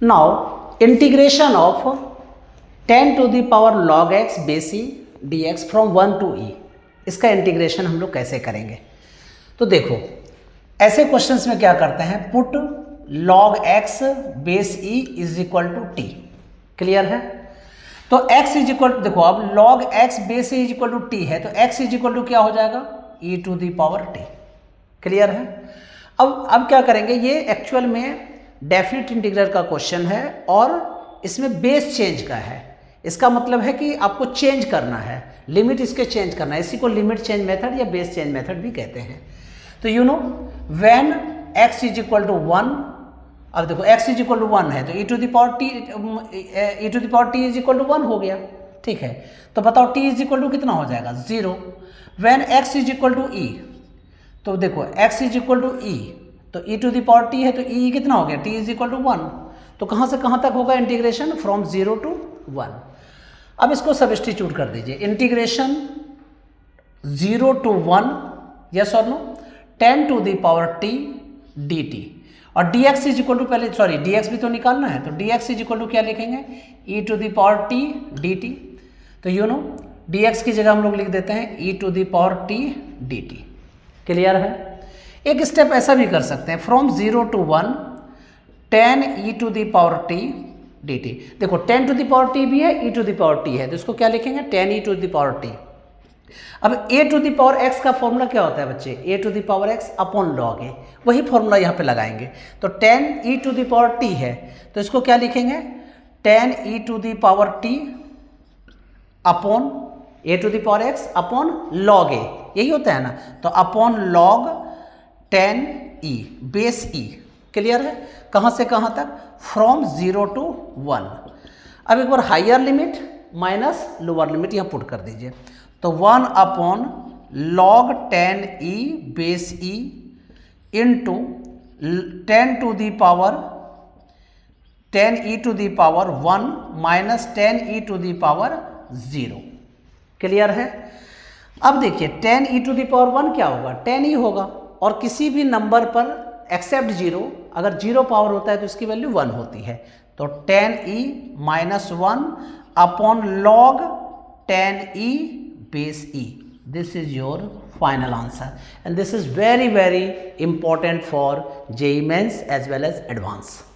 Now integration of 10 to the power log x base e d x from 1 to e, इसका इंटीग्रेशन हम लोग कैसे करेंगे। तो देखो ऐसे क्वेश्चंस में क्या करते हैं, put log x base e is equal to t. Clear है। तो x इज इक्वल, देखो अब log x base e is equal to t है, तो x इज इक्वल टू क्या हो जाएगा, e टू द पावर टी। क्लियर है। अब क्या करेंगे, ये एक्चुअल में डेफिनेट इंटीग्रल का क्वेश्चन है और इसमें बेस चेंज का है। इसका मतलब है कि आपको चेंज करना है, लिमिट इसके चेंज करना है। इसी को लिमिट चेंज मेथड या बेस चेंज मेथड भी कहते हैं। तो you know when x is equal to 1, अब देखो x इज इक्वल टू 1 है तो e to the power t is equal to 1 हो गया। ठीक है, तो बताओ t इज इक्वल टू कितना हो जाएगा, 0। When x is equal to e, तो देखो x is equal to e, तो e to the power t है तो e कितना हो गया, t इज इक्वल टू 1। तो कहाँ से कहाँ तक होगा इंटीग्रेशन, फ्रॉम 0 टू 1। अब इसको सब्स्टिट्यूट कर दीजिए, इंटीग्रेशन 0 टू 1, यस और no, 10 to the power t dt, और dx इज इक्वल टू, पहले सॉरी dx भी तो निकालना है, तो dx इज इक्वल टू क्या लिखेंगे, e to the power t dt। तो यू नो dx की जगह हम लोग लिख देते हैं e to the power t dt। Clear है। एक स्टेप ऐसा भी कर सकते हैं, from 0 to 1 10 e to the power t dt। देखो 10 टू द पावर t भी है, e to the power t है, तो इसको क्या लिखेंगे, 10 e to the power t। अब a to the power x का फॉर्मूला क्या होता है बच्चे, a to the power x upon log a, वही फॉर्मूला यहाँ पे लगाएंगे। तो 10 e to the power t है, तो इसको क्या लिखेंगे, 10 e to the power t upon a to the power x upon log a, यही होता है ना। तो upon log 10 e base e। Clear है। कहाँ से कहाँ तक, फ्रॉम 0 टू 1। अब एक बार higher limit minus lower limit यहाँ पुट कर दीजिए, तो 1 upon log 10 e base e into 10 to the power 10 e to the power 1 minus 10 e to the power 0। Clear है। अब देखिए 10 e टू दी पावर 1 क्या होगा, 10 ही होगा, और किसी भी नंबर पर एक्सेप्ट 0, अगर 0 पावर होता है तो इसकी वैल्यू 1 होती है। तो 10 e minus 1 upon log 10 e base e. This is your final answer, and this is very important for JEE Mains as well as advanced.